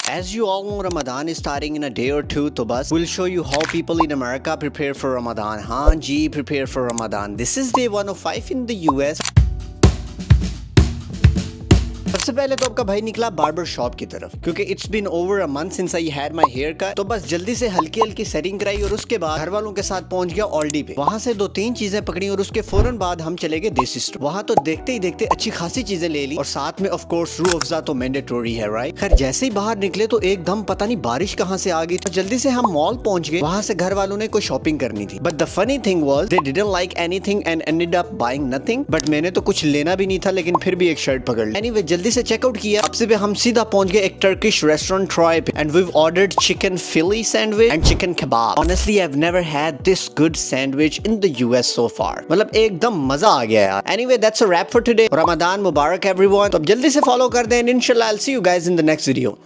As you all know, Ramadan is starting in a day or two, तो बस we'll show you how people in America prepare for Ramadan. हाँ जी, prepare for Ramadan. This is day 105 in the US. सबसे पहले तो आपका भाई निकला barber shop की तरफ, क्योंकि it's been over a month since I had my haircut. तो बस जल्दी से हल्की हल्की सेटिंग कराई और उसके बाद घर वालों के साथ पहुंच गया ऑल्डी पे। वहां से 2-3 चीजें पकड़ी और उसके फौरन बाद हम चले गए देसी स्टोर। वहां तो देखते ही देखते अच्छी खासी चीजें ले ली और साथ में ऑफ कोर्स रूह अफ़ज़ा तो मैंडेटरी है, राइट। खैर जैसे ही बाहर निकले तो एकदम पता नहीं बारिश कहाँ से आ गई, तो जल्दी से हम मॉल पहुंच गए। वहां से घर वालों ने कोई शॉपिंग करनी थी, but the funny thing was they didn't like anything and ended up buying nothing. But मैंने तो कुछ लेना भी नहीं था, लेकिन फिर भी एक शर्ट पकड़ ली। एनीवे जल्दी से चेकआउट किया। अब से हम सीधा पहुंच गए एक टर्किश रेस्टोरेंट ट्रॉय पे and we've ordered chicken Philly sandwich and chicken kebab. Honestly, I've never had this good sandwich in the US so far. मतलब एकदम मजा आ गया यार। Anyway, that's a wrap for today. Ramadan Mubarak everyone. तो अब जल्दी से फॉलो कर दें, इंशाल्लाह I'll see you guys in the next video.